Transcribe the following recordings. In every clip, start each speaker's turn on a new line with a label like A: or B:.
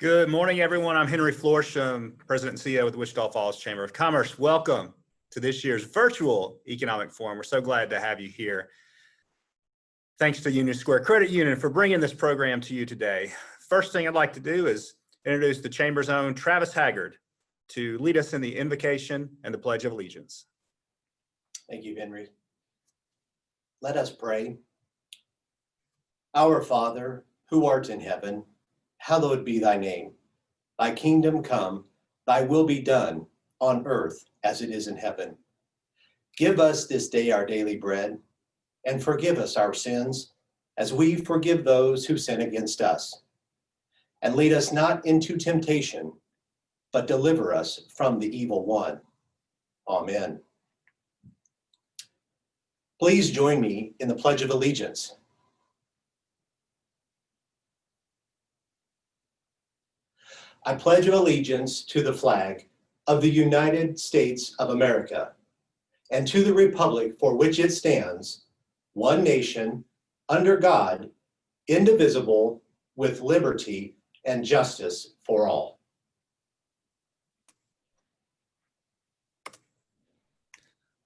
A: Good morning, everyone. I'm Henry Florsham, President and CEO of the Wichita Falls Chamber of Commerce. Welcome to this year's virtual economic forum. We're so glad to have you here. Thanks to Union Square Credit Union for bringing this program to you today. First thing I'd like to do is introduce the Chamber's own Travis Haggard to lead us in the invocation and the Pledge of Allegiance.
B: Thank you, Henry. Let us pray. Our Father, who art in heaven, hallowed be thy name. Thy kingdom come, thy will be done on earth as it is in heaven. Give us this day our daily bread, and forgive us our sins as we forgive those who sin against us. And lead us not into temptation, but deliver us from the evil one. Amen. Please join me in the Pledge of Allegiance. I pledge allegiance to the flag of the United States of America and to the republic for which it stands, one nation, under God, indivisible, with liberty and justice for all.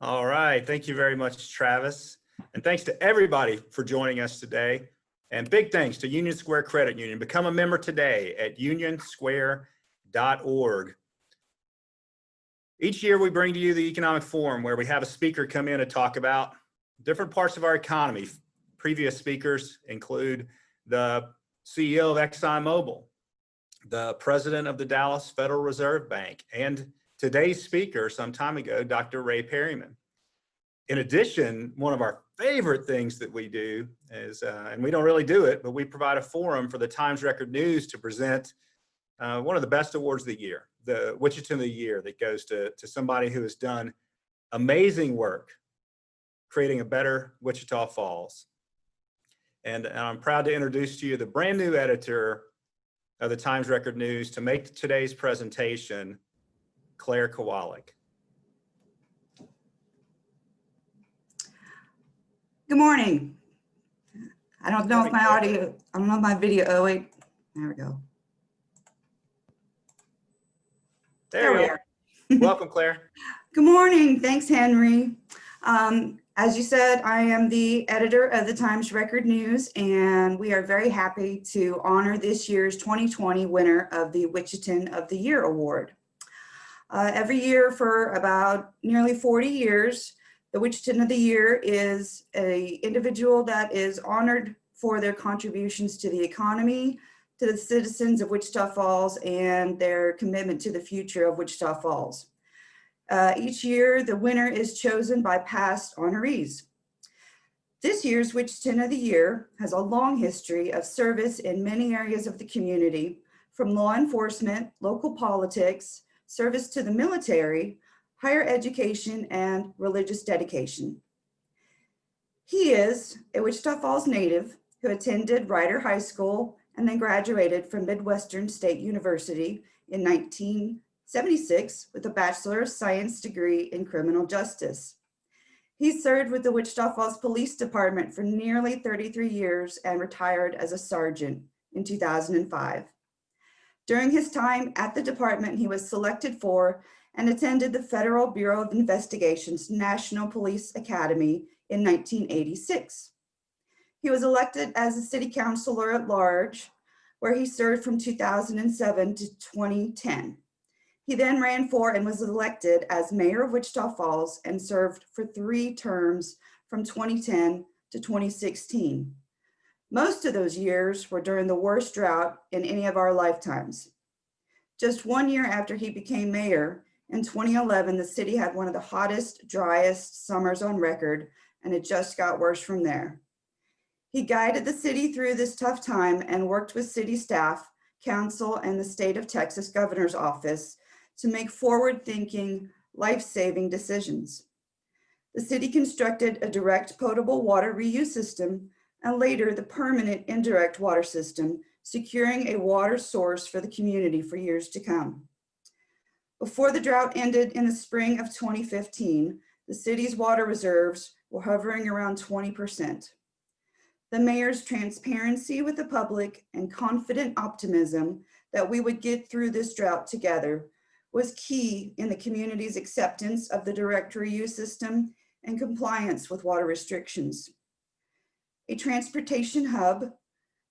A: All right, thank you very much, Travis. And thanks to everybody for joining us today. And big thanks to Union Square Credit Union. Become a member today at unionsquare.org. Each year we bring to you the Economic Forum, where we have a speaker come in and talk about different parts of our economy. Previous speakers include the CEO of ExxonMobil, the president of the Dallas Federal Reserve Bank, and today's speaker some time ago, Dr. Ray Perryman. In addition, one of our favorite things that we do is, and we don't really do it, but we provide a forum for the Times Record News to present one of the best awards of the year, the Wichitan of the Year, that goes to somebody who has done amazing work creating a better Wichita Falls. And I'm proud to introduce to you the brand new editor of the Times Record News to make today's presentation, Claire Kowalik.
C: Good morning. I don't know if my audio, I don't know if my video, oh wait, there we go.
A: There we are. Welcome, Claire.
C: Good morning, thanks, Henry. As you said, I am the editor of the Times Record News, and we are very happy to honor this year's 2020 winner of the Wichitan of the Year Award. Every year for about nearly 40 years, the Wichitan of the Year is an individual that is honored for their contributions to the economy, to the citizens of Wichita Falls, and their commitment to the future of Wichita Falls. Each year, the winner is chosen by past honorees. This year's Wichitan of the Year has a long history of service in many areas of the community, from law enforcement, local politics, service to the military, higher education, and religious dedication. He is a Wichita Falls native who attended Rider High School and then graduated from Midwestern State University in 1976 with a Bachelor of Science degree in criminal justice. He served with the Wichita Falls Police Department for nearly 33 years and retired as a sergeant in 2005. During his time at the department, he was selected for and attended the Federal Bureau of Investigation's National Police Academy in 1986. He was elected as a city councilor at large, where he served from 2007 to 2010. He then ran for and was elected as mayor of Wichita Falls and served for 3 terms from 2010 to 2016. Most of those years were during the worst drought in any of our lifetimes. Just 1 year after he became mayor, in 2011, the city had one of the hottest, driest summers on record, and it just got worse from there. He guided the city through this tough time and worked with city staff, council, and the state of Texas governor's office to make forward-thinking, life-saving decisions. The city constructed a direct potable water reuse system and later the permanent indirect water system, securing a water source for the community for years to come. Before the drought ended in the spring of 2015, the city's water reserves were hovering around 20%. The mayor's transparency with the public and confident optimism that we would get through this drought together was key in the community's acceptance of the direct reuse system and compliance with water restrictions. A transportation hub,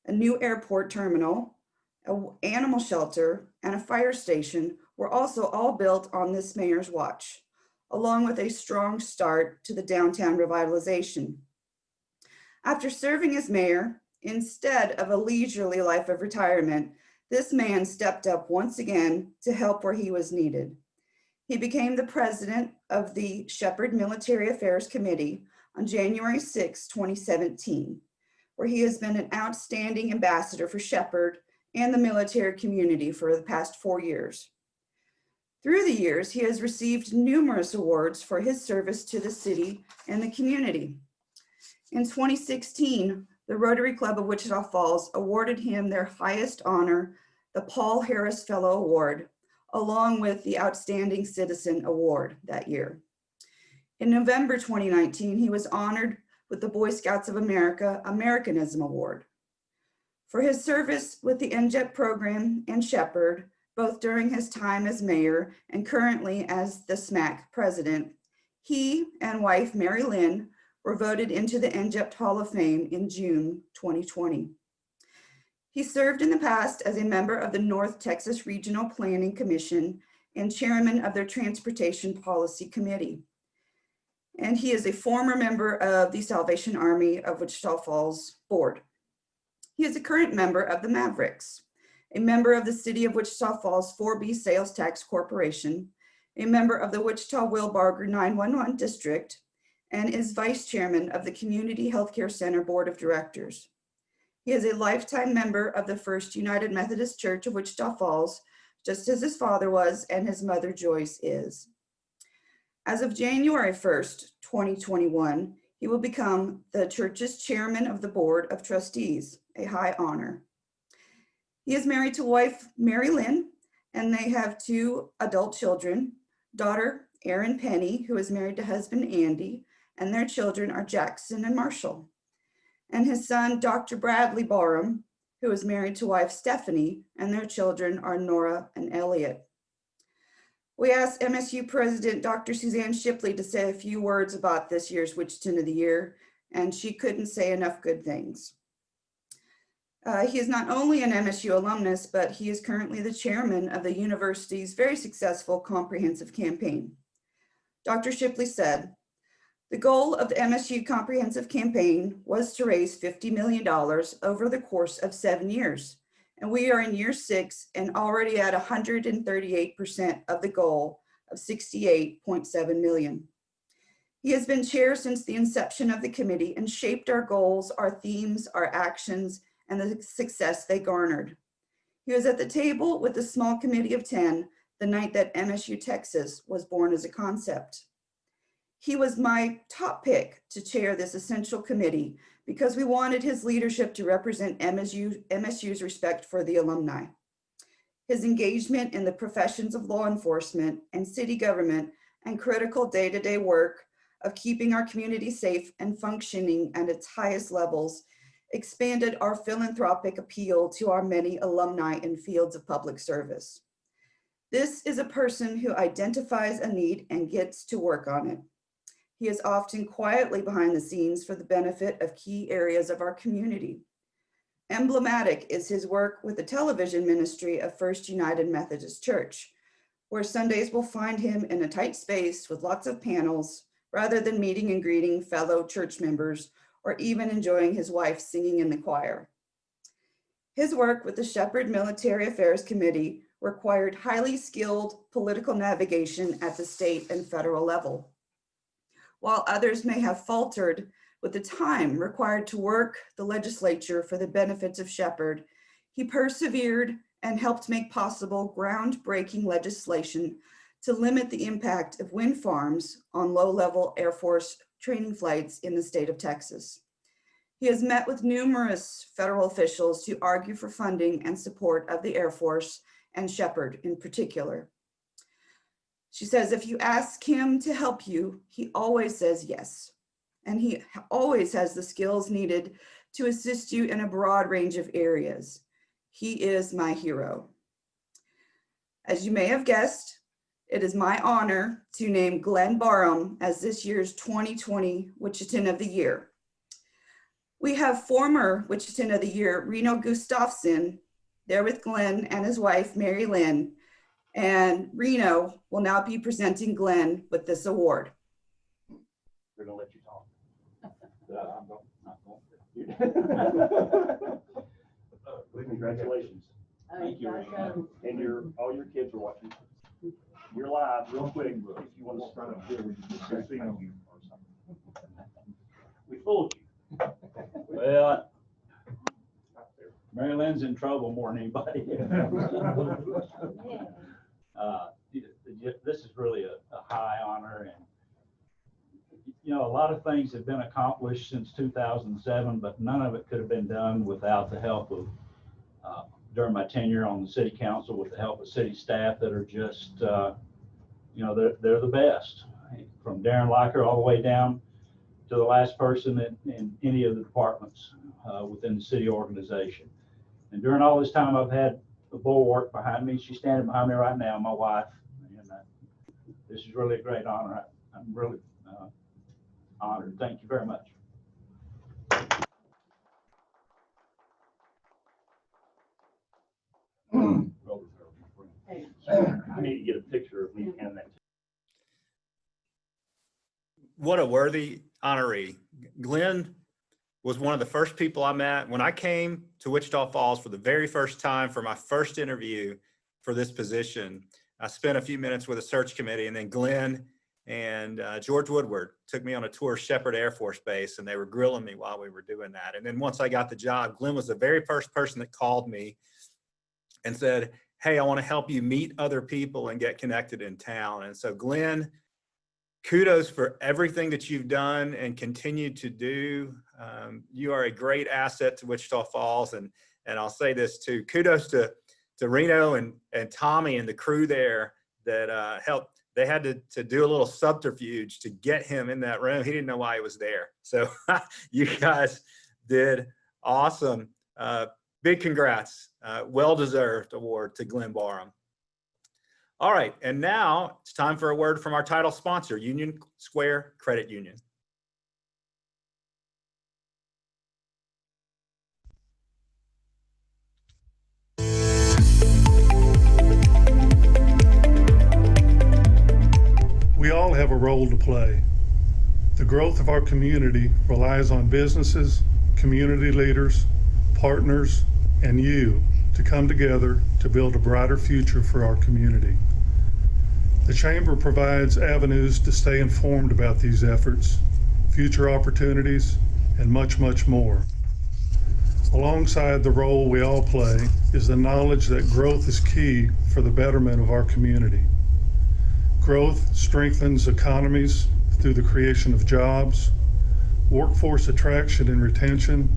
C: a new airport terminal, an animal shelter, and a fire station were also all built on this mayor's watch, along with a strong start to the downtown revitalization. After serving as mayor, instead of a leisurely life of retirement, this man stepped up once again to help where he was needed. He became the president of the Shepherd Military Affairs Committee on January 6, 2017, where he has been an outstanding ambassador for Shepherd and the military community for the past 4 years. Through the years, he has received numerous awards for his service to the city and the community. In 2016, the Rotary Club of Wichita Falls awarded him their highest honor, the Paul Harris Fellow Award, along with the Outstanding Citizen Award that year. In November 2019, he was honored with the Boy Scouts of America Americanism Award. For his service with the NJET program and Shepherd, both during his time as mayor and currently as the SMAC president, he and wife Mary Lynn were voted into the NJET Hall of Fame in June 2020. He served in the past as a member of the North Texas Regional Planning Commission and chairman of their Transportation Policy Committee. And he is a former member of the Salvation Army of Wichita Falls Board. He is a current member of the Mavericks, a member of the City of Wichita Falls 4B Sales Tax Corporation, a member of the Wichita Wilbarger 911 District, and is vice chairman of the Community Healthcare Center Board of Directors. He is a lifetime member of the First United Methodist Church of Wichita Falls, just as his father was and his mother Joyce is. As of January 1st, 2021, he will become the church's chairman of the Board of Trustees, a high honor. He is married to wife Mary Lynn, and they have 2 adult children, daughter Erin Penny, who is married to husband Andy, and their children are Jackson and Marshall. And his son, Dr. Bradley Barham, who is married to wife Stephanie, and their children are Nora and Elliot. We asked MSU President Dr. Suzanne Shipley to say a few words about this year's Wichitan of the Year, and she couldn't say enough good things. He is not only an MSU alumnus, but he is currently the chairman of the university's very successful comprehensive campaign. Dr. Shipley said, "The goal of the MSU Comprehensive Campaign was to raise $50 million over the course of 7 years, and we are in year 6 and already at 138% of the goal of $68.7 million. He has been chair since the inception of the committee and shaped our goals, our themes, our actions, and the success they garnered. He was at the table with the small committee of 10 the night that MSU Texas was born as a concept. He was my top pick to chair this essential committee because we wanted his leadership to represent MSU's respect for the alumni. His engagement in the professions of law enforcement and city government and critical day-to-day work of keeping our community safe and functioning at its highest levels expanded our philanthropic appeal to our many alumni in fields of public service. This is a person who identifies a need and gets to work on it. He is often quietly behind the scenes for the benefit of key areas of our community. Emblematic is his work with the television ministry of First United Methodist Church, where Sundays will find him in a tight space with lots of panels, rather than meeting and greeting fellow church members or even enjoying his wife singing in the choir. His work with the Shepherd Military Affairs Committee required highly skilled political navigation at the state and federal level. While others may have faltered with the time required to work the legislature for the benefits of Shepherd, he persevered and helped make possible groundbreaking legislation to limit the impact of wind farms on low-level Air Force training flights in the state of Texas. He has met with numerous federal officials to argue for funding and support of the Air Force and Shepherd in particular. She says, if you ask him to help you, he always says yes. And he always has the skills needed to assist you in a broad range of areas. He is my hero. As you may have guessed, it is my honor to name Glenn Barham as this year's 2020 Wichitan of the Year. We have former Wichitan of the Year, Reno Gustafson, there with Glenn and his wife, Mary Lynn, and Reno will now be presenting Glenn with this award.
D: We're gonna let you talk. Congratulations. Thank you. And all your kids are watching. You're live real quick. If you want to start up here, we can see you or something. We fooled you.
E: Well, Mary Lynn's in trouble more than anybody. This is really a high honor, and you know, a lot of things have been accomplished since 2007, but none of it could have been done without the help of during my tenure on the city council, with the help of city staff that are just you know, they're the best, from Darren Liker all the way down to the last person in any of the departments within the city organization. And during all this time, I've had a bulwark behind me. She's standing behind me right now, my wife. And this is really a great honor. I'm really honored. Thank you very much.
D: I need to get a picture of me and that.
A: What a worthy honoree. Glenn was one of the first people I met when I came to Wichita Falls for the very first time for my first interview for this position. I spent a few minutes with a search committee, and then Glenn and George Woodward took me on a tour of Shepherd Air Force Base, and they were grilling me while we were doing that. And then once I got the job, Glenn was the very first person that called me and said, hey, I want to help you meet other people and get connected in town. And so Glenn, kudos for everything that you've done and continue to do. You are a great asset to Wichita Falls. And I'll say this too, kudos to Reno and Tommy and the crew there that helped. They had to do a little subterfuge to get him in that room. He didn't know why he was there. So you guys did awesome. Big congrats. Well-deserved award to Glenn Barham. All right, and now it's time for a word from our title sponsor, Union Square Credit Union.
F: We all have a role to play. The growth of our community relies on businesses, community leaders, partners, and you to come together to build a brighter future for our community. The Chamber provides avenues to stay informed about these efforts, future opportunities, and much, much more. Alongside the role we all play is the knowledge that growth is key for the betterment of our community. Growth strengthens economies through the creation of jobs, workforce attraction and retention,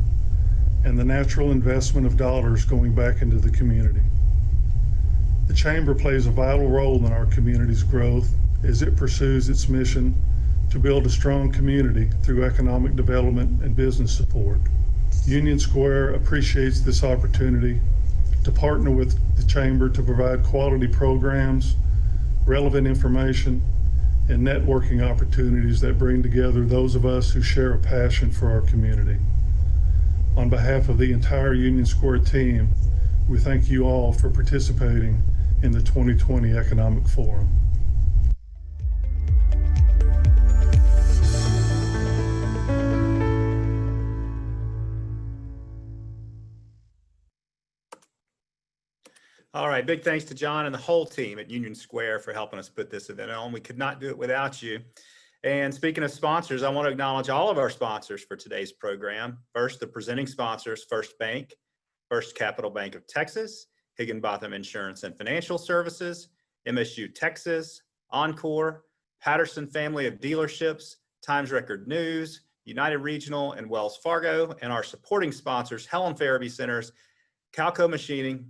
F: and the natural investment of dollars going back into the community. The Chamber plays a vital role in our community's growth as it pursues its mission to build a strong community through economic development and business support. Union Square appreciates this opportunity to partner with the Chamber to provide quality programs, relevant information, and networking opportunities that bring together those of us who share a passion for our community. On behalf of the entire Union Square team, we thank you all for participating in the 2020 Economic Forum.
A: All right, big thanks to John and the whole team at Union Square for helping us put this event on. We could not do it without you. And speaking of sponsors, I want to acknowledge all of our sponsors for today's program. First, the presenting sponsors, First Bank, First Capital Bank of Texas, Higginbotham Insurance and Financial Services, MSU Texas, Encore, Patterson Family of Dealerships, Times Record News, United Regional, and Wells Fargo, and our supporting sponsors, Helen Farabee Centers, Calco Machining,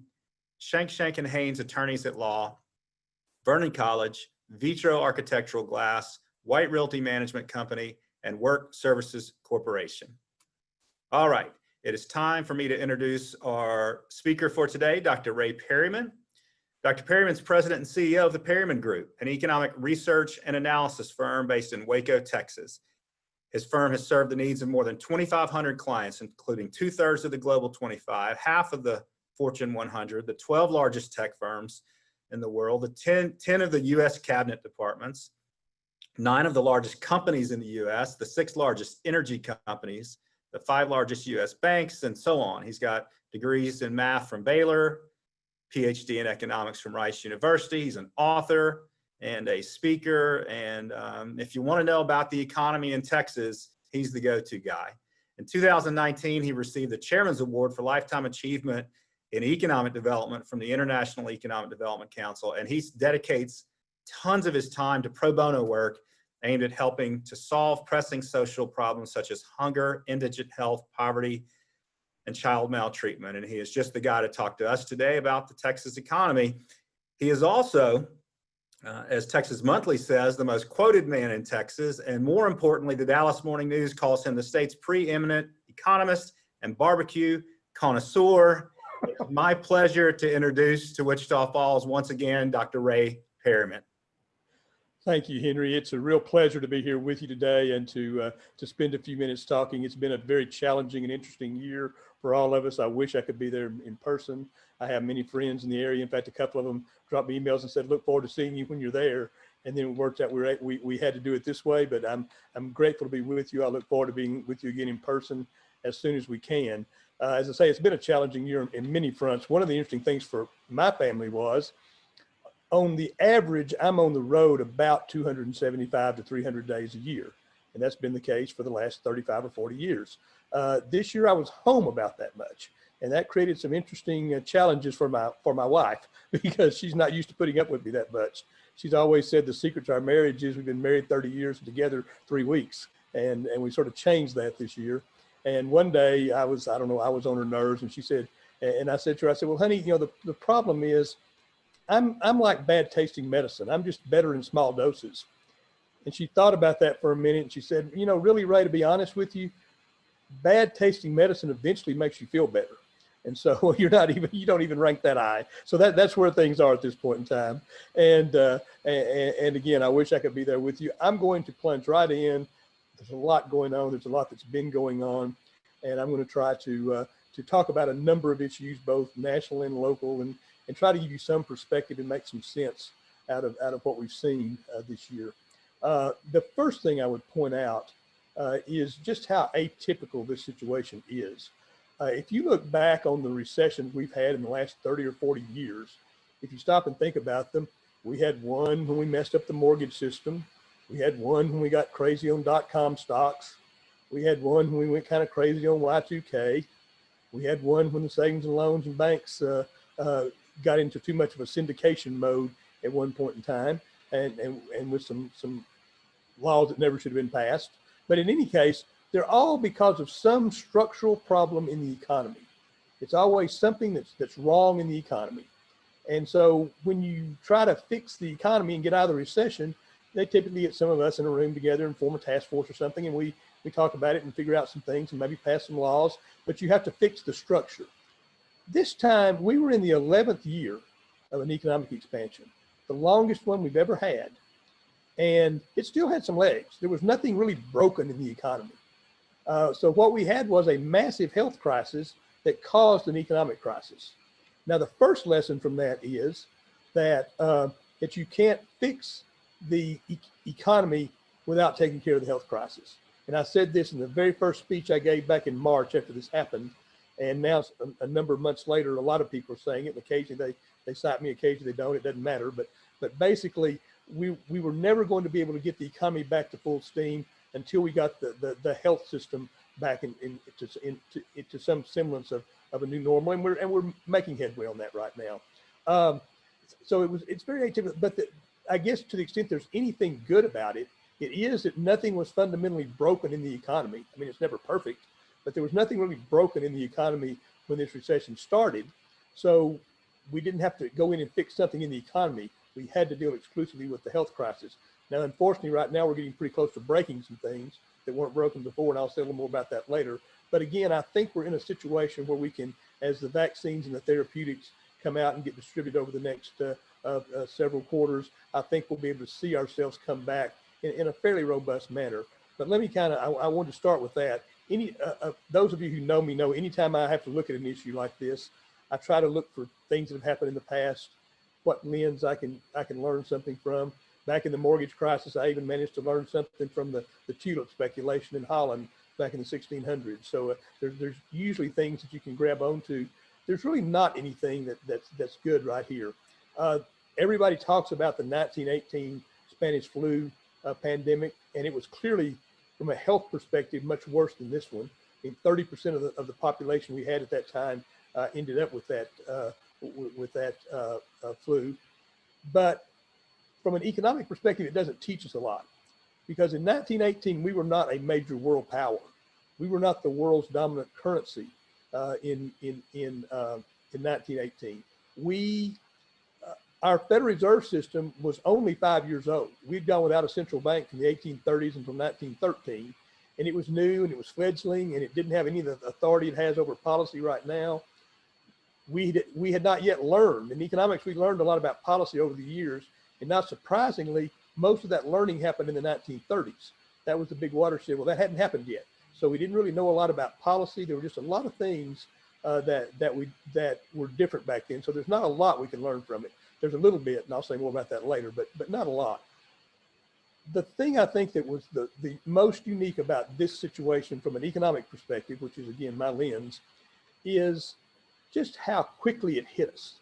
A: Shank and Haynes Attorneys at Law, Vernon College, Vitro Architectural Glass, White Realty Management Company, and Work Services Corporation. All right, it is time for me to introduce our speaker for today, Dr. Ray Perryman. Dr. Perryman's president and CEO of the Perryman Group, an economic research and analysis firm based in Waco, Texas. His firm has served the needs of more than 2,500 clients, including 2/3 of the Global 25, half of the Fortune 100, the 12 largest tech firms in the world, the 10 of the U.S. cabinet departments, 9 of the largest companies in the U.S., the 6 largest energy companies, the 5 largest U.S. banks, and so on. He's got degrees in math from Baylor, PhD in economics from Rice University. He's an author and a speaker. And if you want to know about the economy in Texas, he's the go-to guy. In 2019, he received the Chairman's Award for Lifetime Achievement in Economic Development from the International Economic Development Council. And he dedicates tons of his time to pro bono work aimed at helping to solve pressing social problems such as hunger, indigent health, poverty, and child maltreatment. And he is just the guy to talk to us today about the Texas economy. He is also, as Texas Monthly says, the most quoted man in Texas. And more importantly, the Dallas Morning News calls him the state's preeminent economist and barbecue connoisseur. It's my pleasure to introduce to Wichita Falls once again, Dr. Ray Perryman.
G: Thank you, Henry. It's a real pleasure to be here with you today and to spend a few minutes talking. It's been a very challenging and interesting year for all of us. I wish I could be there in person. I have many friends in the area. In fact, a couple of them dropped me emails and said, "Look forward to seeing you when you're there." And then it worked out we had to do it this way. But I'm grateful to be with you. I look forward to being with you again in person as soon as we can. As I say, it's been a challenging year in many fronts. One of the interesting things for my family was, on the average, I'm on the road about 275 to 300 days a year. And that's been the case for the last 35 or 40 years. This year I was home about that much. And that created some interesting challenges for my wife, because she's not used to putting up with me that much. She's always said the secret to our marriage is we've been married 30 years and together 3 weeks. And we sort of changed that this year. And one day I was on her nerves, and she said, and I said to her, I said, "Well, honey, the problem is, I'm like bad tasting medicine. I'm just better in small doses." And she thought about that for a minute, and she said, "Really, Ray, to be honest with you, bad tasting medicine eventually makes you feel better. And so you don't even rank that high." So that's where things are at this point in time. And again, I wish I could be there with you. I'm going to plunge right in. There's a lot going on. There's a lot that's been going on. And I'm going to try to talk about a number of issues, both national and local, and try to give you some perspective and make some sense out of what we've seen this year. The first thing I would point out is just how atypical this situation is. If you look back on the recessions we've had in the last 30 or 40 years, if you stop and think about them, we had one when we messed up the mortgage system. We had one when we got crazy on .com stocks. We had one when we went kind of crazy on Y2K. We had one when the savings and loans and banks got into too much of a syndication mode at one point in time, and with some laws that never should have been passed. But in any case, they're all because of some structural problem in the economy. It's always something that's wrong in the economy. And so when you try to fix the economy and get out of the recession, they typically get some of us in a room together and form a task force or something, and we talk about it and figure out some things and maybe pass some laws, but you have to fix the structure. This time, we were in the 11th year of an economic expansion, the longest one we've ever had. And it still had some legs. There was nothing really broken in the economy. So what we had was a massive health crisis that caused an economic crisis. Now, the first lesson from that is that you can't fix the economy without taking care of the health crisis. And I said this in the very first speech I gave back in March after this happened. And now a number of months later, a lot of people are saying it. And occasionally they cite me, occasionally they don't. It doesn't matter. But basically, we were never going to be able to get the economy back to full steam until we got the health system back into some semblance of a new normal. And we're making headway on that right now. So it's very atypical. But I guess to the extent there's anything good about it, it is that nothing was fundamentally broken in the economy. I mean, it's never perfect, but there was nothing really broken in the economy when this recession started. So we didn't have to go in and fix something in the economy. We had to deal exclusively with the health crisis. Now, unfortunately, right now, we're getting pretty close to breaking some things that weren't broken before, and I'll say a little more about that later. But again, I think we're in a situation where we can, as the vaccines and the therapeutics come out and get distributed over the next several quarters, I think we'll be able to see ourselves come back in a fairly robust manner. But let me I want to start with that. Those of you who know me know anytime I have to look at an issue like this, I try to look for things that have happened in the past, what lens I can learn something from. Back in the mortgage crisis, I even managed to learn something from the tulip speculation in Holland back in the 1600s. So there's usually things that you can grab onto. There's really not anything that's good right here. Everybody talks about the 1918 Spanish flu pandemic, and it was clearly, from a health perspective, much worse than this one. I mean, 30% of the population we had at that time ended up with that flu. But from an economic perspective, it doesn't teach us a lot, because in 1918 we were not a major world power. We were not the world's dominant currency in 1918. Our Federal Reserve System was only 5 years old. We'd gone without a central bank from the 1830s until 1913, and it was new and it was fledgling and it didn't have any of the authority it has over policy right now. We had not yet learned. In economics, we learned a lot about policy over the years, and not surprisingly, most of that learning happened in the 1930s. That was the big watershed. Well, that hadn't happened yet. So we didn't really know a lot about policy. There were just a lot of things that were different back then. So there's not a lot we can learn from it. There's a little bit, and I'll say more about that later, but not a lot. The thing I think that was the most unique about this situation from an economic perspective, which is again my lens, is just how quickly it hit us.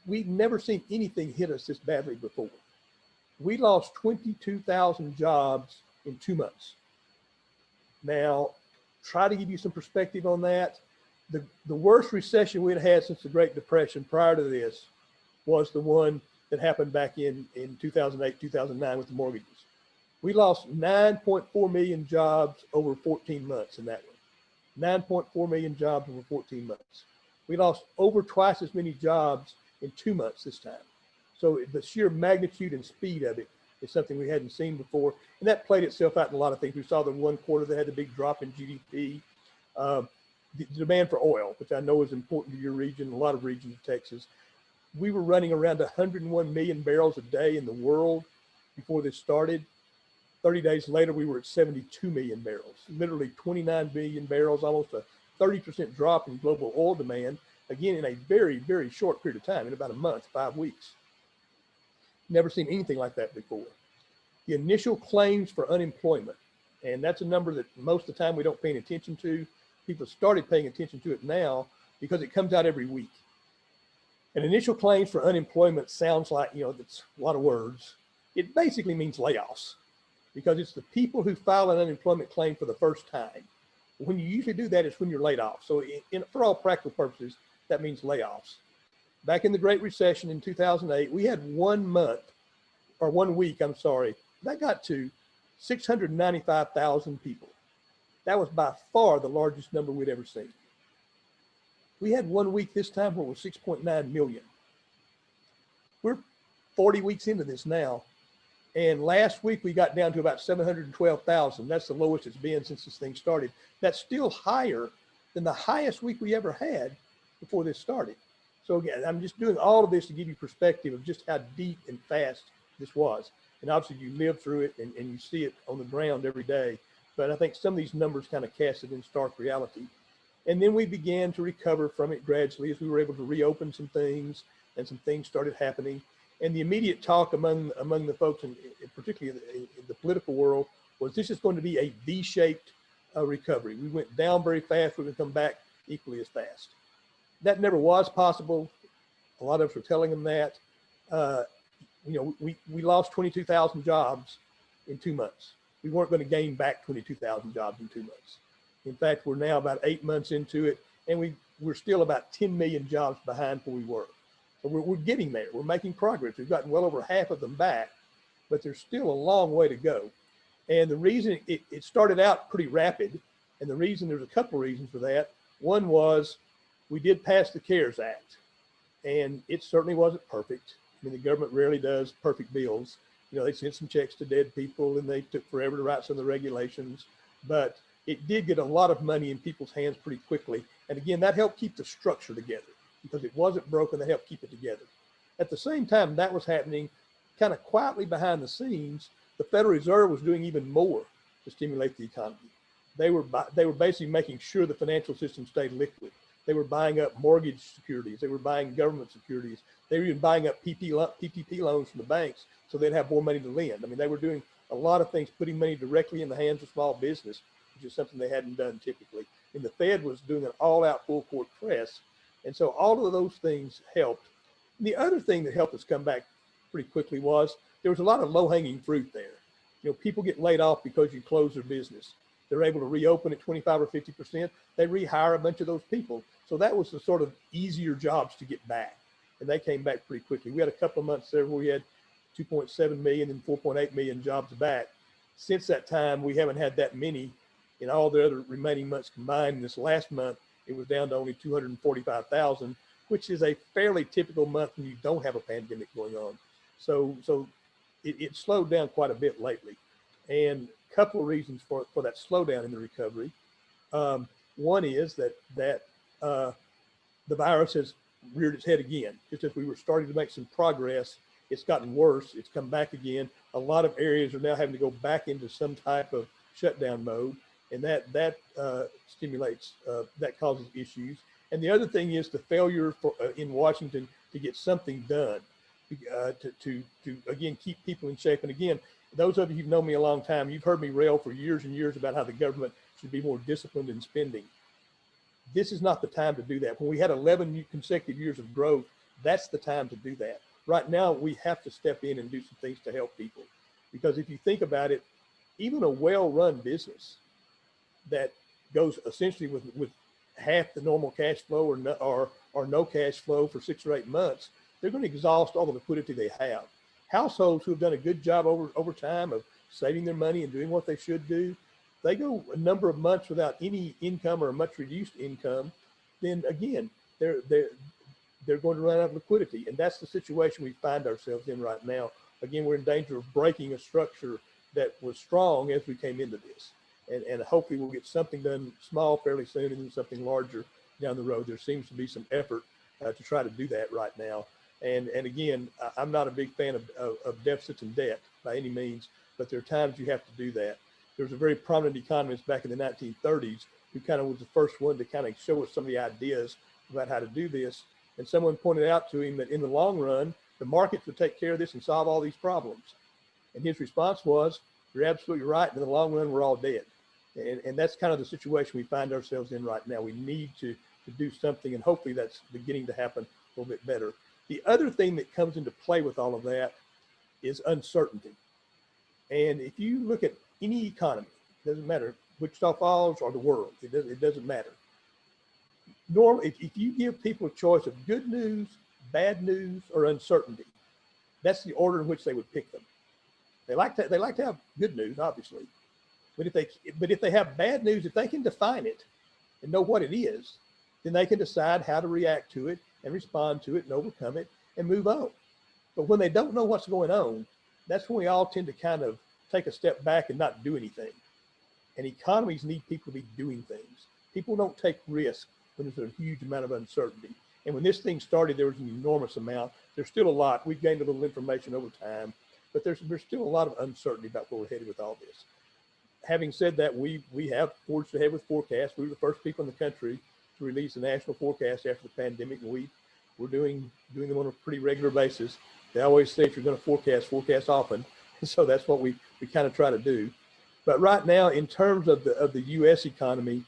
G: We've never seen anything hit us this badly before. We lost 22,000 jobs in 2 months. Now, try to give you some perspective on that. The worst recession we'd had since the Great Depression prior to this was the one that happened back in 2008, 2009 with the mortgages. We lost 9.4 million jobs over 14 months in that one. 9.4 million jobs over 14 months. We lost over twice as many jobs in 2 months this time. So the sheer magnitude and speed of it is something we hadn't seen before. And that played itself out in a lot of things. We saw the one quarter that had the big drop in GDP. The demand for oil, which I know is important to your region, a lot of regions of Texas. We were running around 101 million barrels a day in the world before this started. 30 days later, we were at 72 million barrels, literally 29 billion barrels, almost a 30% drop in global oil demand, again, in a very, very short period of time, in about a month, 5 weeks. Never seen anything like that before. The initial claims for unemployment, and that's a number that most of the time we don't pay any attention to. People started paying attention to it now because it comes out every week. And initial claims for unemployment sounds like, that's a lot of words. It basically means layoffs, because it's the people who file an unemployment claim for the first time. When you usually do that, it's when you're laid off. So for all practical purposes, that means layoffs. Back in the Great Recession in 2008, we had 1 week, that got to 695,000 people. That was by far the largest number we'd ever seen. We had 1 week this time where it was 6.9 million. We're 40 weeks into this now. And last week we got down to about 712,000. That's the lowest it's been since this thing started. That's still higher than the highest week we ever had before this started. So again, I'm just doing all of this to give you perspective of just how deep and fast this was. And obviously you live through it and you see it on the ground every day. But I think some of these numbers kind of cast it in stark reality. And then we began to recover from it gradually as we were able to reopen some things and some things started happening. And the immediate talk among the folks, and particularly in the political world, was this is going to be a V-shaped recovery. We went down very fast, we're going to come back equally as fast. That never was possible. A lot of us were telling them that. We lost 22,000 jobs in 2 months. We weren't going to gain back 22,000 jobs in 2 months. In fact, we're now about 8 months into it, and we're still about 10 million jobs behind where we were. So we're getting there. We're making progress. We've gotten well over half of them back, but there's still a long way to go. And the reason it started out pretty rapid, and the reason, there's a couple of reasons for that. One was we did pass the CARES Act, and it certainly wasn't perfect. I mean, the government rarely does perfect bills. They sent some checks to dead people, and they took forever to write some of the regulations, but it did get a lot of money in people's hands pretty quickly. And again, that helped keep the structure together. because it wasn't broken. They helped keep it together. At the same time that was happening, kind of quietly behind the scenes, the Federal Reserve was doing even more to stimulate the economy. They were basically making sure the financial system stayed liquid. They were buying up mortgage securities. They were buying government securities. They were even buying up PPP loans from the banks so they'd have more money to lend. I mean, they were doing a lot of things, putting money directly in the hands of small business, which is something they hadn't done typically. And the Fed was doing an all-out full court press. And so all of those things helped. And the other thing that helped us come back pretty quickly was there was a lot of low-hanging fruit there. You know, people get laid off because you close their business. They're able to reopen at 25 or 50%. They rehire a bunch of those people. So that was the sort of easier jobs to get back. And they came back pretty quickly. We had a couple of months there where we had 2.7 million and 4.8 million jobs back. Since that time, we haven't had that many in all the other remaining months combined. This last month, it was down to only 245,000, which is a fairly typical month when you don't have a pandemic going on. So it slowed down quite a bit lately. And a couple of reasons for that slowdown in the recovery. One is that the virus has reared its head again. Just as we were starting to make some progress, it's gotten worse. It's come back again. A lot of areas are now having to go back into some type of shutdown mode, and that stimulates, that causes issues. And the other thing is the failure in Washington to get something done to again keep people in shape. And again, those of you who've known me a long time, you've heard me rail for years and years about how the government should be more disciplined in spending. This is not the time to do that. When we had 11 consecutive years of growth, that's the time to do that. Right now, we have to step in and do some things to help people. Because if you think about it, even a well-run business that goes essentially with half the normal cash flow or no cash flow for 6 or 8 months, they're going to exhaust all the liquidity they have. Households who have done a good job over time of saving their money and doing what they should do, they go a number of months without any income or a much reduced income, then again, they're going to run out of liquidity. And that's the situation we find ourselves in right now. Again, we're in danger of breaking a structure that was strong as we came into this. And hopefully we'll get something done small fairly soon and then something larger down the road. There seems to be some effort to try to do that right now. And again, I'm not a big fan of deficits and debt by any means, but there are times you have to do that. There was a very prominent economist back in the 1930s who kind of was the first one to kind of show us some of the ideas about how to do this. And someone pointed out to him that in the long run, the markets would take care of this and solve all these problems. And his response was, you're absolutely right. In the long run, we're all dead. And that's kind of the situation we find ourselves in right now. We need to do something, and hopefully that's beginning to happen a little bit better. The other thing that comes into play with all of that is uncertainty. And if you look at any economy, it doesn't matter Wichita Falls or the world, it doesn't matter. Normally, if you give people a choice of good news, bad news, or uncertainty, that's the order in which they would pick them. They like to have good news, obviously, but if they have bad news, if they can define it and know what it is, then they can decide how to react to it and respond to it and overcome it and move on. But when they don't know what's going on, that's when we all tend to kind of take a step back and not do anything. And economies need people to be doing things. People don't take risks when there's a huge amount of uncertainty. And when this thing started, there was an enormous amount. There's still a lot. We've gained a little information over time, but there's still a lot of uncertainty about where we're headed with all this. Having said that, we have forged ahead with forecasts. We were the first people in the country to release a national forecast after the pandemic, and we're doing them on a pretty regular basis. They always say if you're going to forecast often. So that's what we kind of try to do. But right now, in terms of the U.S. economy,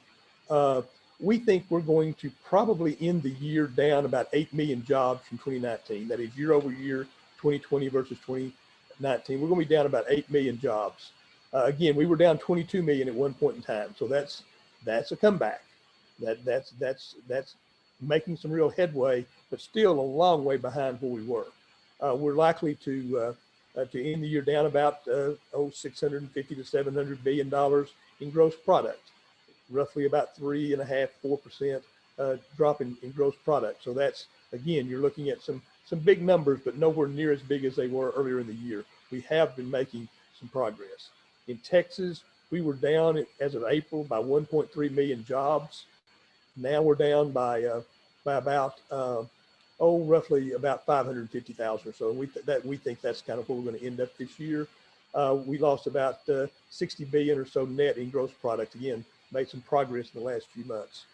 G: we think we're going to probably end the year down about 8 million jobs from 2019. That is year over year, 2020 versus 2019. We're going to be down about 8 million jobs. Again, we were down 22 million at one point in time. So that's a comeback. That's making some real headway, but still a long way behind where we were. We're likely to end the year down about $650 to $700 billion in gross product, roughly about 3.5–4% drop in gross product. So that's, again, you're looking at some big numbers, but nowhere near as big as they were earlier in the year. We have been making some progress. In Texas, we were down as of April by 1.3 million jobs. Now we're down by by about, roughly about 550,000 or so. And we think that's kind of where we're going to end up this year. We lost about 60 billion or so net in gross product. Again, made some progress in the last few months.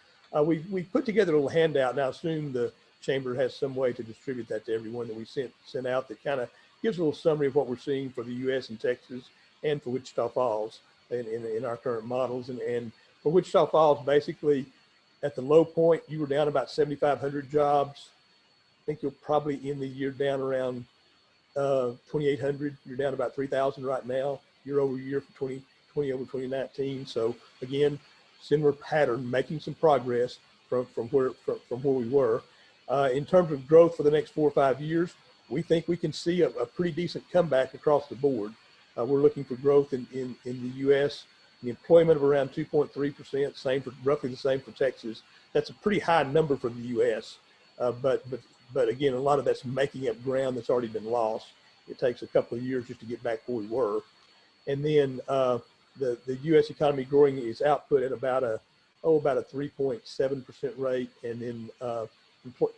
G: We put together a little handout, and I assume the Chamber has some way to distribute that to everyone that we sent out that kind of gives a little summary of what we're seeing for the U.S. and Texas and for Wichita Falls in our current models. And for Wichita Falls, basically at the low point, you were down about 7,500 jobs. I think you'll probably end the year down around 2,800. You're down about 3,000 right now, year over year for 2020 over 2019. So again, similar pattern, making some progress from where we were. In terms of growth for the next 4 or 5 years, we think we can see a pretty decent comeback across the board. We're looking for growth in the U.S., the employment of around 2.3%, roughly the same for Texas. That's a pretty high number for the U.S., but again, a lot of that's making up ground that's already been lost. It takes a couple of years just to get back where we were. And then the U.S. economy growing its output at about a 3.7% rate, and then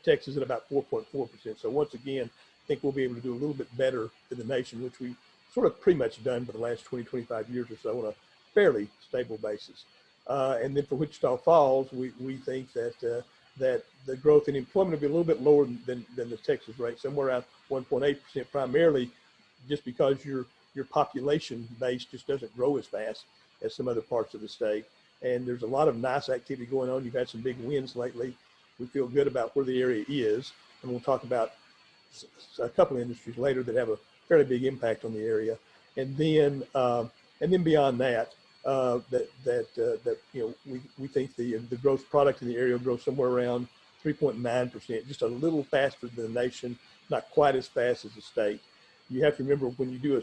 G: Texas at about 4.4%. So once again, I think we'll be able to do a little bit better than the nation, which we sort of pretty much done for the last 20, 25 years or so on a fairly stable basis. And then for Wichita Falls, we think that the growth in employment will be a little bit lower than the Texas rate, somewhere around 1.8%, primarily just because your population base just doesn't grow as fast as some other parts of the state. And there's a lot of nice activity going on. You've had some big wins lately. We feel good about where the area is, and we'll talk about a couple of industries later that have a fairly big impact on the area. And then beyond that, we think the gross product in the area will grow somewhere around 3.9%, just a little faster than the nation, not quite as fast as the state. You have to remember when you do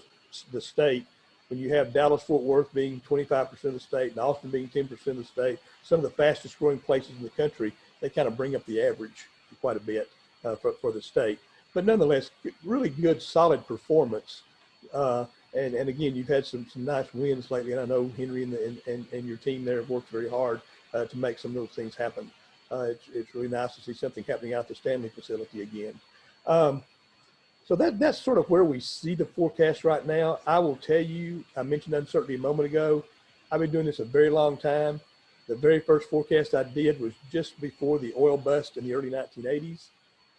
G: the state, when you have Dallas-Fort Worth being 25% of the state and Austin being 10% of the state, some of the fastest growing places in the country, they kind of bring up the average quite a bit for the state. But nonetheless, really good, solid performance. And again, you've had some nice wins lately, and I know Henry and your team there have worked very hard to make some of those things happen. It's really nice to see something happening out at the Stanley facility again. So that's sort of where we see the forecast right now. I will tell you, I mentioned uncertainty a moment ago. I've been doing this a very long time. The very first forecast I did was just before the oil bust in the early 1980s.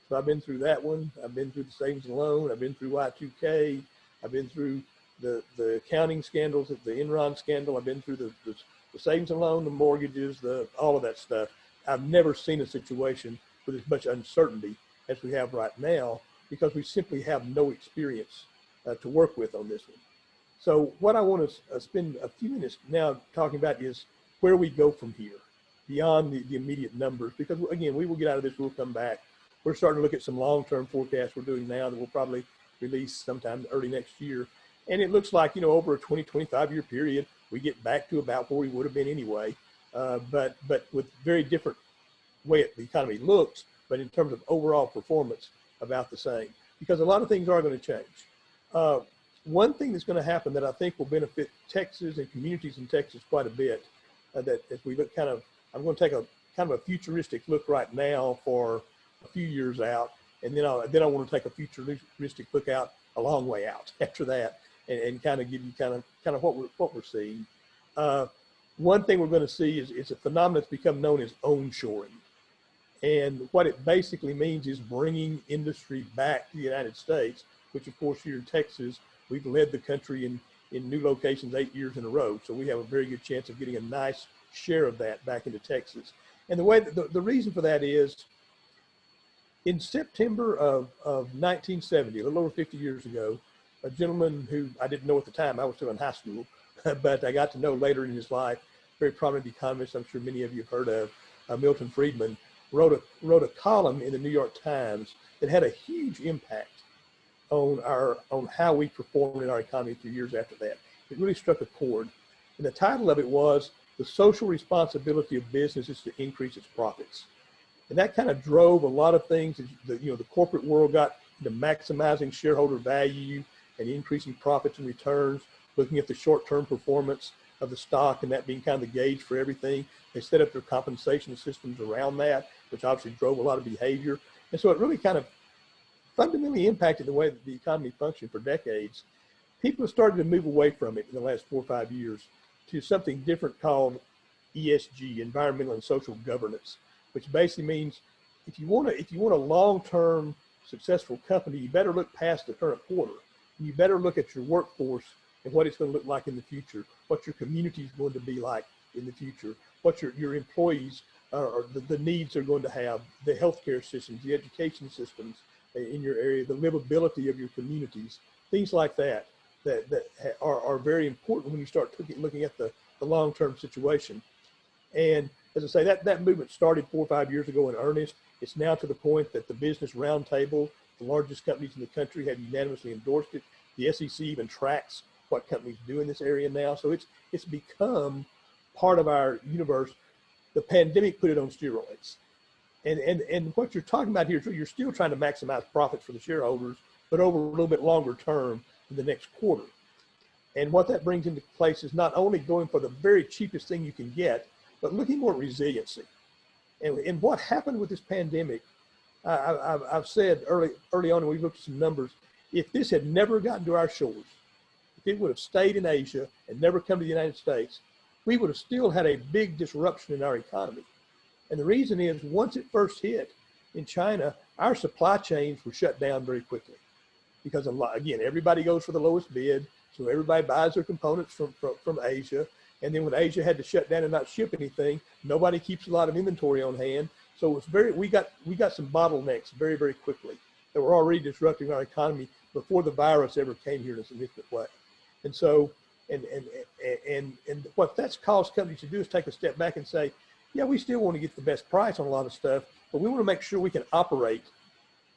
G: So I've been through that one. I've been through the savings and loan. I've been through Y2K. I've been through the accounting scandals, the Enron scandal. I've been through the savings and loan, the mortgages, all of that stuff. I've never seen a situation with as much uncertainty as we have right now, because we simply have no experience to work with on this one. So what I want to spend a few minutes now talking about is where we go from here, beyond the immediate numbers, because again, we will get out of this, we'll come back. We're starting to look at some long-term forecasts we're doing now that we'll probably release sometime early next year. And it looks like, over a 20, 25-year period, we get back to about where we would have been anyway, but with very different way the economy looks, but in terms of overall performance, about the same, because a lot of things are going to change. One thing that's going to happen that I think will benefit Texas and communities in Texas quite a bit, that as we look I'm going to take a kind of a futuristic look right now for a few years out, and then I want to take a futuristic look out a long way out after that, and kind of give you kind of what we're seeing. One thing we're going to see is a phenomenon that's become known as onshoring. And what it basically means is bringing industry back to the United States, which of course here in Texas, we've led the country in new locations 8 years in a row. So we have a very good chance of getting a nice share of that back into Texas. And the reason for that is in September of 1970, a little over 50 years ago, a gentleman who I didn't know at the time, I was still in high school, but I got to know later in his life, very prominent economist, I'm sure many of you have heard of, Milton Friedman, wrote a column in the New York Times that had a huge impact on how we performed in our economy 2 years after that. It really struck a chord. And the title of it was "The Social Responsibility of Business is to Increase Its Profits." And that kind of drove a lot of things. The corporate world got into maximizing shareholder value and increasing profits and returns, looking at the short-term performance. of the stock and that being kind of the gauge for everything. They set up their compensation systems around that, which obviously drove a lot of behavior. And so it really kind of fundamentally impacted the way that the economy functioned for decades. People have started to move away from it in the last 4 or 5 years to something different called ESG, environmental and social governance, which basically means if you want a long-term successful company, you better look past the current quarter. You better look at your workforce and what it's going to look like in the future, what your community is going to be like in the future, what your employees or the needs are going to have, the healthcare systems, the education systems in your area, the livability of your communities, things like that are very important when you start looking at the long-term situation. And as I say, that movement started 4 or 5 years ago in earnest. It's now to the point that the Business Roundtable, the largest companies in the country, have unanimously endorsed it. The SEC even tracks what companies do in this area now. So it's become part of our universe. The pandemic put it on steroids. And what you're talking about here is you're still trying to maximize profits for the shareholders, but over a little bit longer term in the next quarter. And what that brings into place is not only going for the very cheapest thing you can get, but looking more at resiliency. And what happened with this pandemic, I've said early on, and we looked at some numbers, if this had never gotten to our shores, if it would have stayed in Asia and never come to the United States, we would have still had a big disruption in our economy. And the reason is once it first hit in China, our supply chains were shut down very quickly because again, everybody goes for the lowest bid. So everybody buys their components from Asia. And then when Asia had to shut down and not ship anything, nobody keeps a lot of inventory on hand. So it's we got some bottlenecks very, very quickly that were already disrupting our economy before the virus ever came here in a significant way. And so, and what that's caused companies to do is take a step back and say, yeah, we still want to get the best price on a lot of stuff, but we want to make sure we can operate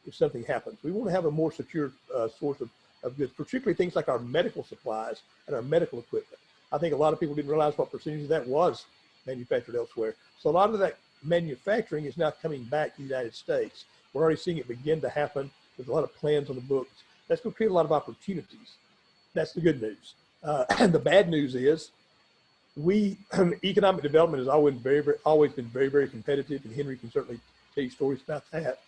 G: if something happens. We want to have a more secure source of goods, particularly things like our medical supplies and our medical equipment. I think a lot of people didn't realize what percentage of that was manufactured elsewhere. So a lot of that manufacturing is now coming back to the United States. We're already seeing it begin to happen. There's a lot of plans on the books. That's going to create a lot of opportunities. That's the good news. And the bad news is economic development has always been very, very competitive, and Henry can certainly tell you stories about that.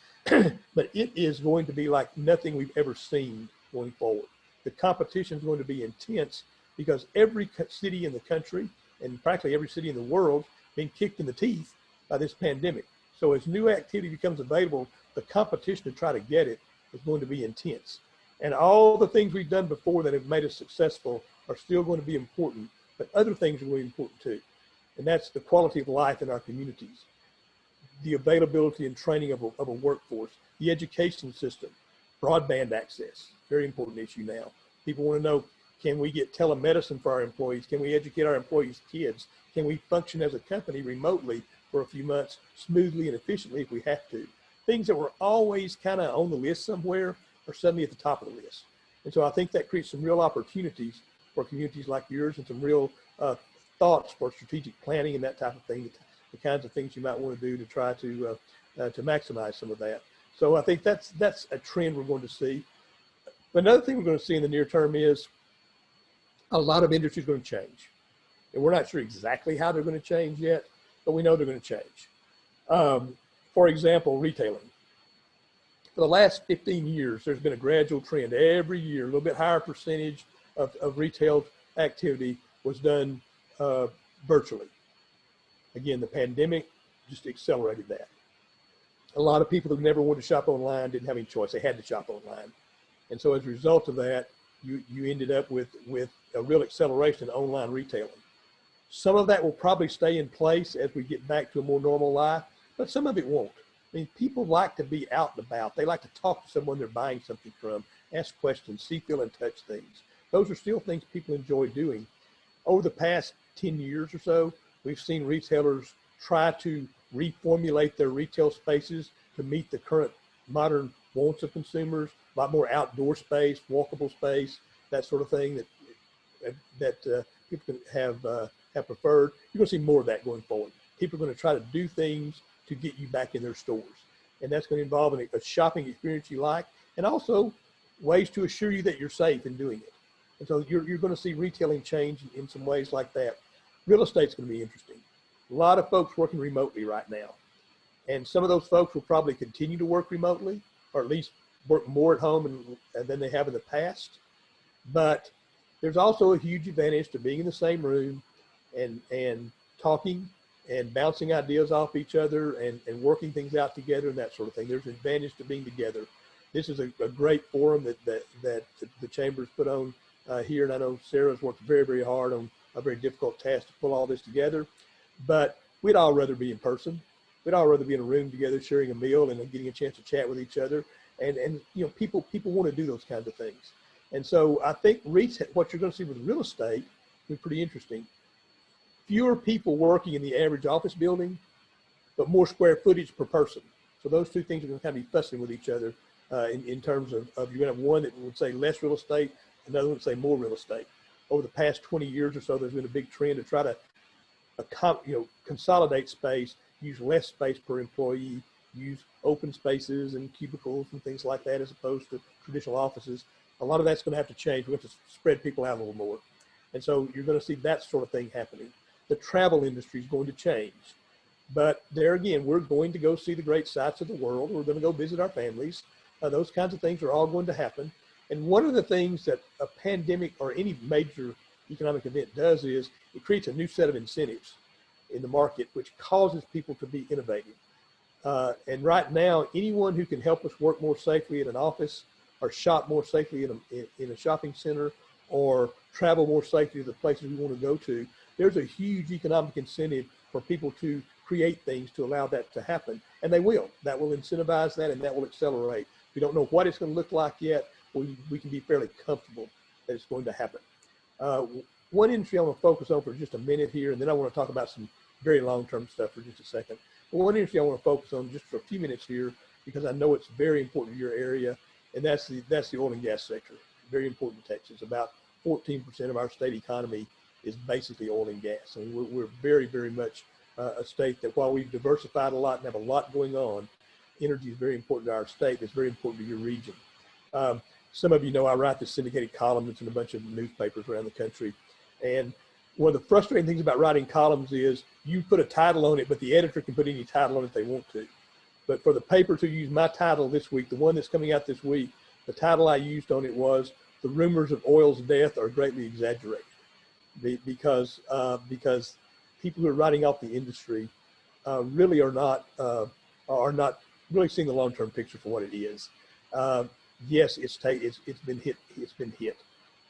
G: But it is going to be like nothing we've ever seen going forward. The competition is going to be intense because every city in the country and practically every city in the world been kicked in the teeth by this pandemic. So as new activity becomes available, the competition to try to get it is going to be intense. And all the things we've done before that have made us successful are still going to be important, but other things are really important too. And that's the quality of life in our communities, the availability and training of a workforce, the education system, broadband access, very important issue now. People want to know, can we get telemedicine for our employees? Can we educate our employees' kids? Can we function as a company remotely for a few months smoothly and efficiently if we have to? Things that were always kind of on the list somewhere are suddenly at the top of the list. And so I think that creates some real opportunities for communities like yours and some real thoughts for strategic planning and that type of thing, the kinds of things you might want to do to try to maximize some of that. So I think that's a trend we're going to see. But another thing we're going to see in the near term is a lot of industries are going to change. And we're not sure exactly how they're going to change yet, but we know they're going to change. For example, retailing. For the last 15 years, there's been a gradual trend. Every year, a little bit higher percentage of retail activity was done virtually. Again, the pandemic just accelerated that. A lot of people who never wanted to shop online didn't have any choice. They had to shop online. And so as a result of that, you ended up with a real acceleration in online retailing. Some of that will probably stay in place as we get back to a more normal life, but some of it won't. I mean, people like to be out and about. They like to talk to someone they're buying something from, ask questions, see, feel, and touch things. Those are still things people enjoy doing. Over the past 10 years or so, we've seen retailers try to reformulate their retail spaces to meet the current modern wants of consumers, a lot more outdoor space, walkable space, that sort of thing that people have preferred. You're going to see more of that going forward. People are going to try to do things to get you back in their stores. And that's going to involve a shopping experience you like, and also ways to assure you that you're safe in doing it. And so you're going to see retailing change in some ways like that. Real estate's going to be interesting. A lot of folks working remotely right now. And some of those folks will probably continue to work remotely, or at least work more at home than they have in the past. But there's also a huge advantage to being in the same room and talking and bouncing ideas off each other and working things out together and that sort of thing. There's an advantage to being together. This is a great forum that the Chamber's put on here. And I know Sarah's worked very, very hard on a very difficult task to pull all this together. But we'd all rather be in person. We'd all rather be in a room together, sharing a meal and getting a chance to chat with each other. And you know, people want to do those kinds of things. And so I think what you're going to see with real estate is pretty interesting. Fewer people working in the average office building, but more square footage per person. So those two things are going to kind of be fussing with each other in terms of you're going to have one that would say less real estate, another one would say more real estate. Over the past 20 years or so, there's been a big trend to try to consolidate space, use less space per employee, use open spaces and cubicles and things like that as opposed to traditional offices. A lot of that's going to have to change. We have to spread people out a little more. And so you're going to see that sort of thing happening. The travel industry is going to change. But there again, we're going to go see the great sights of the world. We're going to go visit our families. Those kinds of things are all going to happen. And one of the things that a pandemic or any major economic event does is it creates a new set of incentives in the market, which causes people to be innovative. And right now, anyone who can help us work more safely at an office or shop more safely in a shopping center or travel more safely to the places we want to go to, there's a huge economic incentive for people to create things to allow that to happen. And they will. That will incentivize that and that will accelerate. We don't know what it's going to look like yet. We can be fairly comfortable that it's going to happen. One industry I want to focus on for just a minute here, and then I want to talk about some very long-term stuff for just a second. But one industry I want to focus on just for a few minutes here, because I know it's very important to your area, and that's the oil and gas sector. Very important to Texas. About 14% of our state economy is basically oil and gas. I mean, we're very, very much a state that while we've diversified a lot and have a lot going on, energy is very important to our state. It's very important to your region. Some of you know I write the syndicated columns in a bunch of newspapers around the country. And one of the frustrating things about writing columns is you put a title on it, but the editor can put any title on it they want to. But for the papers who use my title this week, the one that's coming out this week, the title I used on it was "The Rumors of Oil's Death Are Greatly Exaggerated," because people who are writing off the industry really are not really seeing the long-term picture for what it is. Yes, it's been hit. It's been hit.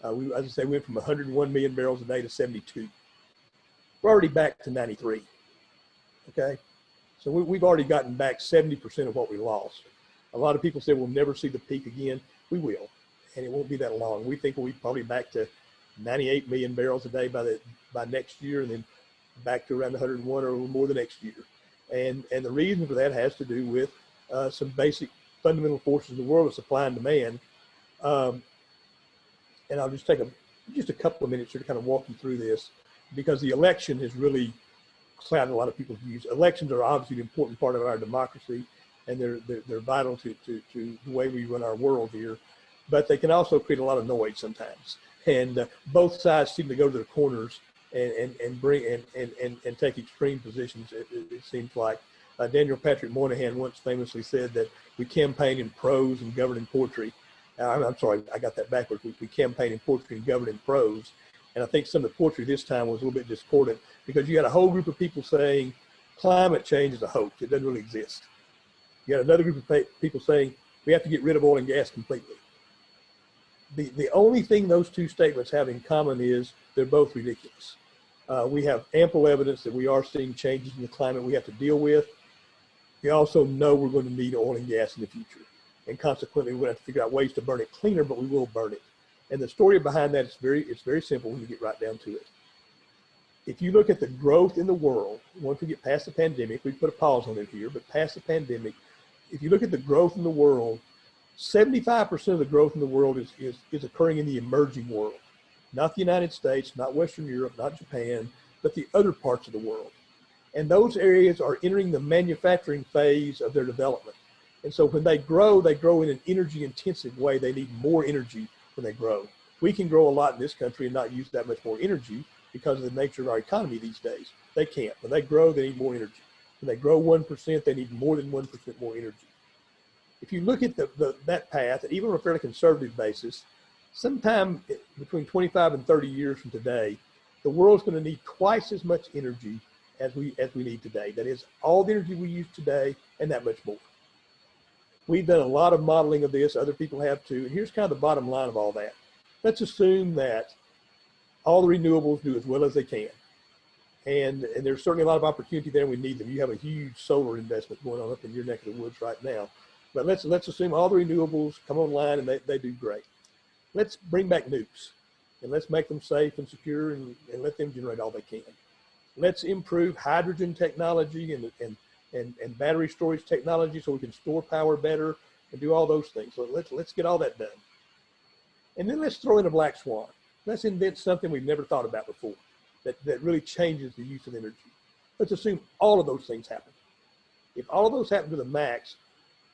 G: We, as I say, went from 101 million barrels a day to 72. We're already back to 93. Okay, so we've already gotten back 70% of what we lost. A lot of people say we'll never see the peak again. We will, and it won't be that long. We think we'll be probably back to 98 million barrels a day by next year, and then back to around 101 or more the next year. And the reason for that has to do with some basic fundamental forces in the world of supply and demand. And I'll just take just a couple of minutes here to kind of walk you through this, because the election has really clouded a lot of people's views. Elections are obviously an important part of our democracy, and they're vital to the way we run our world here, but they can also create a lot of noise sometimes. And both sides seem to go to their corners and take extreme positions. It seems like Daniel Patrick Moynihan once famously said that we campaign in prose and govern in poetry. I'm sorry, I got that backwards. We campaign in poetry and govern in prose. And I think some of the poetry this time was a little bit discordant, because you had a whole group of people saying climate change is a hoax. It doesn't really exist. You had another group of people saying we have to get rid of oil and gas completely. The only thing those two statements have in common is they're both ridiculous. We have ample evidence that we are seeing changes in the climate we have to deal with. We also know we're going to need oil and gas in the future. And consequently, we're going to have to figure out ways to burn it cleaner, but we will burn it. And the story behind that is very simple when you get right down to it. If you look at the growth in the world, once we get past the pandemic, we put a pause on it here, but past the pandemic, if you look at the growth in the world, 75% of the growth in the world is occurring in the emerging world. Not the United States, not Western Europe, not Japan, but the other parts of the world. And those areas are entering the manufacturing phase of their development. And so when they grow in an energy intensive way. They need more energy when they grow. We can grow a lot in this country and not use that much more energy because of the nature of our economy these days. They can't. When they grow, they need more energy. When they grow 1%, they need more than 1% more energy. If you look at that path, even on a fairly conservative basis, sometime between 25 and 30 years from today, the world's going to need twice as much energy as we need today. That is, all the energy we use today and that much more. We've done a lot of modeling of this. Other people have too. And here's kind of the bottom line of all that. Let's assume that all the renewables do as well as they can. And there's certainly a lot of opportunity there. We need them. You have a huge solar investment going on up in your neck of the woods right now. But let's assume all the renewables come online and they do great. Let's bring back nukes and let's make them safe and secure and let them generate all they can. Let's improve hydrogen technology and battery storage technology so we can store power better and do all those things. So let's get all that done. And then let's throw in a black swan. Let's invent something we've never thought about before that really changes the use of energy. Let's assume all of those things happen. If all of those happen to the max,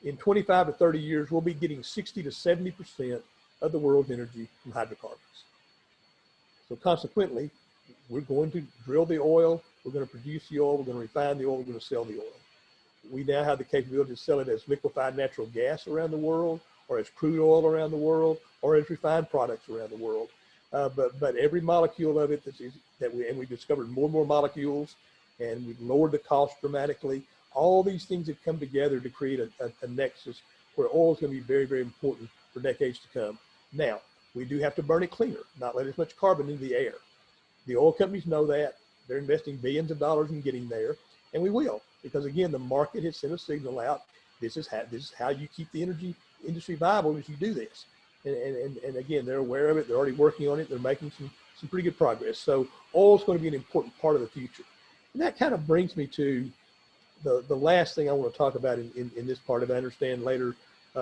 G: in 25 to 30 years, we'll be getting 60 to 70% of the world's energy from hydrocarbons. So consequently, we're going to drill the oil, we're going to produce the oil, we're going to refine the oil, we're going to sell the oil. We now have the capability to sell it as liquefied natural gas around the world, or as crude oil around the world, or as refined products around the world. But every molecule of it we've discovered more and more molecules, and we've lowered the cost dramatically. All these things have come together to create a nexus where oil is going to be very, very important for decades to come. Now, we do have to burn it cleaner, not let as much carbon into the air. The oil companies know that. They're investing billions of dollars in getting there, and we will, because again, the market has sent a signal out. This is how you keep the energy industry viable, is you do this. And again, they're aware of it. They're already working on it. They're making some pretty good progress. So oil is going to be an important part of the future. And that kind of brings me to the last thing I want to talk about in this part of it. I understand later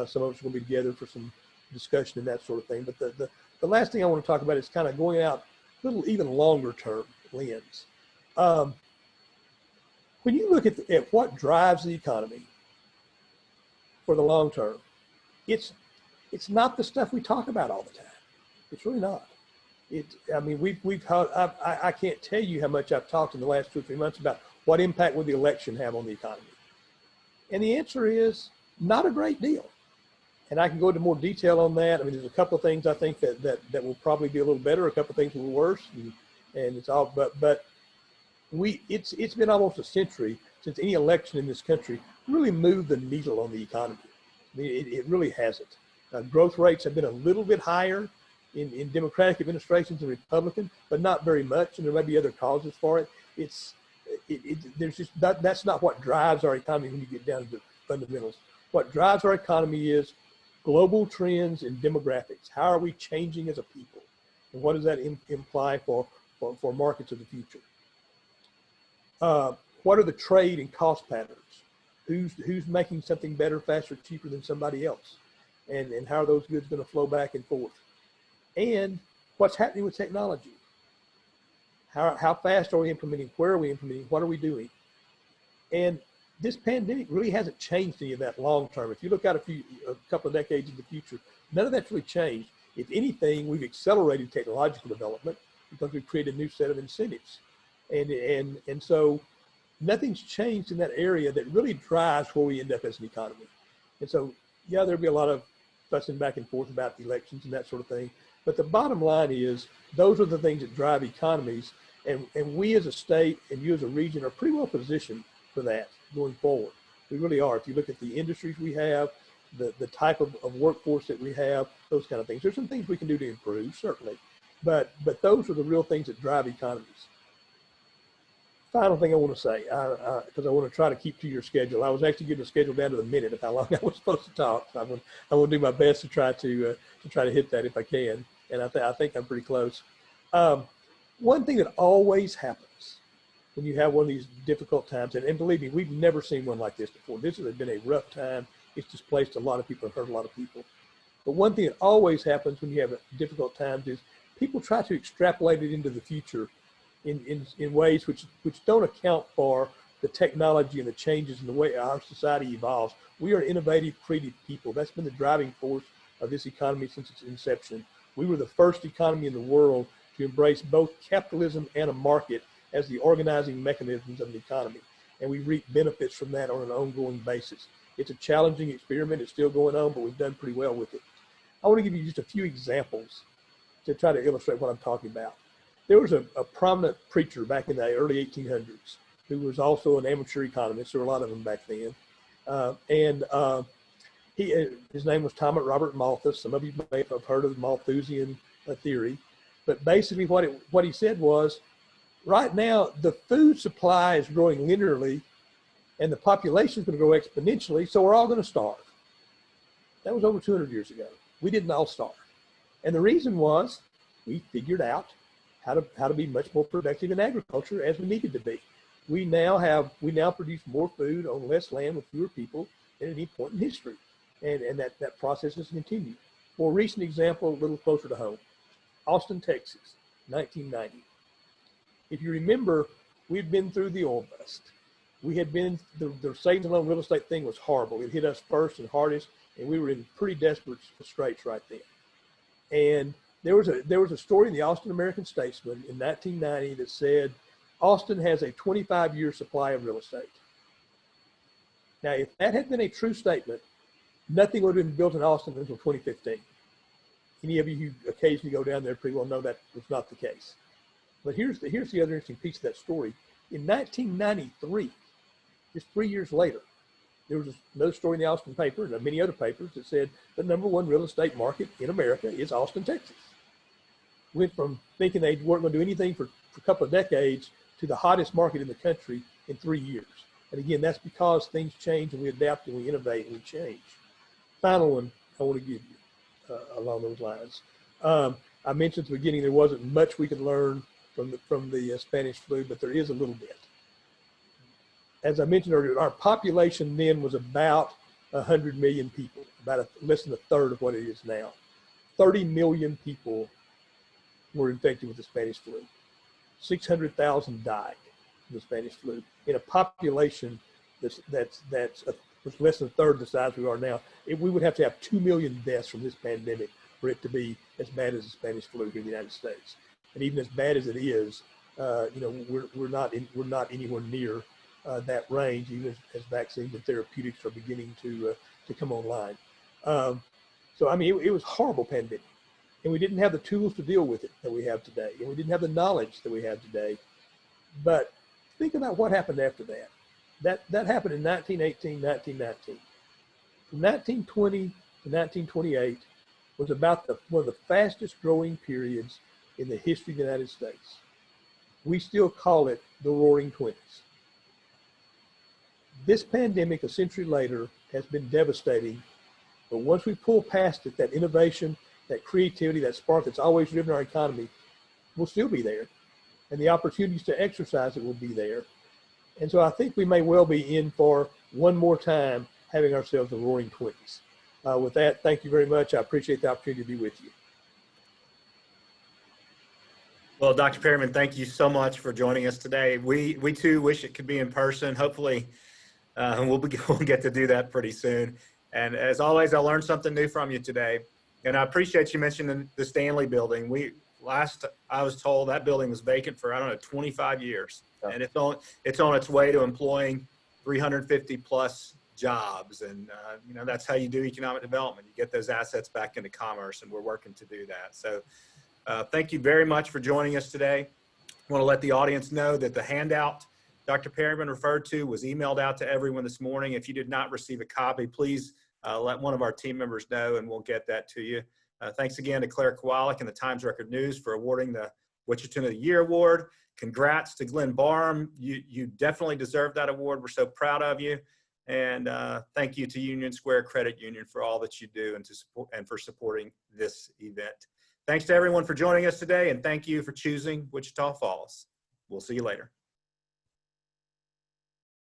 G: some of us are going to be together for some discussion and that sort of thing. But the last thing I want to talk about is kind of going out a little even longer term lens. When you look at what drives the economy for the long term, it's not the stuff we talk about all the time. It's really not. I mean, I can't tell you how much I've talked in the last 2 or 3 months about what impact would the election have on the economy. And the answer is not a great deal. And I can go into more detail on that. I mean, there's a couple of things I think that will probably be a little better, a couple of things will be worse, and it's all. But it's been almost a century since any election in this country really moved the needle on the economy. I mean, it really hasn't. Growth rates have been a little bit higher in Democratic administrations than Republican, but not very much, and there may be other causes for it. There's just that's not what drives our economy when you get down to the fundamentals. What drives our economy is global trends and demographics. How are we changing as a people, and what does that imply for markets of the future? What are the trade and cost patterns? Who's making something better, faster, cheaper than somebody else? And how are those goods going to flow back and forth? And what's happening with technology? How fast are we implementing? Where are we implementing? What are we doing? And this pandemic really hasn't changed any of that long term. If you look out a couple of decades in the future, none of that's really changed. If anything, we've accelerated technological development because we've created a new set of incentives. And so nothing's changed in that area that really drives where we end up as an economy. And so, yeah, there'll be a lot of fussing back and forth about the elections and that sort of thing. But the bottom line is those are the things that drive economies. And we as a state and you as a region are pretty well positioned for that going forward. We really are. If you look at the industries we have, the type of workforce that we have, those kind of things. There's some things we can do to improve, certainly. But those are the real things that drive economies. Final thing I want to say, because I want to try to keep to your schedule. I was actually getting the schedule down to the minute of how long I was supposed to talk. So I will do my best to try to hit that if I can, and I think I'm pretty close. One thing that always happens when you have one of these difficult times, and believe me, we've never seen one like this before. This has been a rough time. It's displaced a lot of people and hurt a lot of people. But one thing that always happens when you have difficult times is people try to extrapolate it into the future in ways which don't account for the technology and the changes in the way our society evolves. We are innovative, creative people. That's been the driving force of this economy since its inception. We were the first economy in the world to embrace both capitalism and a market as the organizing mechanisms of the economy. And we reap benefits from that on an ongoing basis. It's a challenging experiment. It's still going on, but we've done pretty well with it. I want to give you just a few examples to try to illustrate what I'm talking about. There was a prominent preacher back in the early 1800s who was also an amateur economist. There were a lot of them back then. His name was Thomas Robert Malthus. Some of you may have heard of the Malthusian theory. But basically what he said was, right now, the food supply is growing linearly and the population is going to grow exponentially, so we're all going to starve. That was over 200 years ago. We didn't all starve. And the reason was we figured out how to be much more productive in agriculture as we needed to be. We now produce more food on less land with fewer people than at any point in history. And that process has continued. For a recent example, a little closer to home, Austin, Texas, 1990. If you remember, we'd been through the oil bust. We had been, the savings and loan real estate thing was horrible. It hit us first and hardest, and we were in pretty desperate straits right then. And there was a story in the Austin American-Statesman in 1990 that said, Austin has a 25-year supply of real estate. Now, if that had been a true statement, nothing would have been built in Austin until 2015. Any of you who occasionally go down there pretty well know that was not the case. But here's the other interesting piece of that story. In 1993, just 3 years later, there was another story in the Austin paper and many other papers that said the #1 real estate market in America is Austin, Texas. Went from thinking they weren't going to do anything for a couple of decades to the hottest market in the country in 3 years. And again, that's because things change and we adapt and we innovate and we change. Final one I want to give you along those lines. I mentioned at the beginning there wasn't much we could learn from the Spanish flu, but there is a little bit. As I mentioned earlier, our population then was about 100 million people, about less than a third of what it is now. 30 million people were infected with the Spanish flu. 600,000 died from the Spanish flu in a population that's was less than a third the size we are now. We would have to have 2 million deaths from this pandemic for it to be as bad as the Spanish flu here in the United States. And even as bad as it is, we're not anywhere near that range, even as vaccines and therapeutics are beginning to come online. So I mean, it was a horrible pandemic, and we didn't have the tools to deal with it that we have today, and we didn't have the knowledge that we have today. But think about what happened after that. That happened in 1918, 1919. From 1920 to 1928 was about one of the fastest growing periods in the history of the United States. We still call it the Roaring Twenties. This pandemic, a century later, has been devastating. But once we pull past it, that innovation, that creativity, that spark that's always driven our economy will still be there. And the opportunities to exercise it will be there. And so I think we may well be in for one more time having ourselves a Roaring Twenties. With that, thank you very much. I appreciate the opportunity to be with you.
A: Well, Dr. Perryman, thank you so much for joining us today. We too wish it could be in person. Hopefully, we'll get to do that pretty soon. And as always, I learned something new from you today. And I appreciate you mentioning the Stanley building. I was told that building was vacant for, 25 years. And it's on its way to employing 350 plus jobs. And, that's how you do economic development. You get those assets back into commerce, and we're working to do that. So thank you very much for joining us today. I want to let the audience know that the handout Dr. Perryman referred to was emailed out to everyone this morning. If you did not receive a copy, please let one of our team members know, and we'll get that to you. Thanks again to Claire Kowalik and the Times Record News for awarding the Wichitan of the Year Award. Congrats to Glenn Barham. You definitely deserve that award. We're so proud of you. And thank you to Union Square Credit Union for all that you do and for supporting this event. Thanks to everyone for joining us today, and thank you for choosing Wichita Falls. We'll see you later.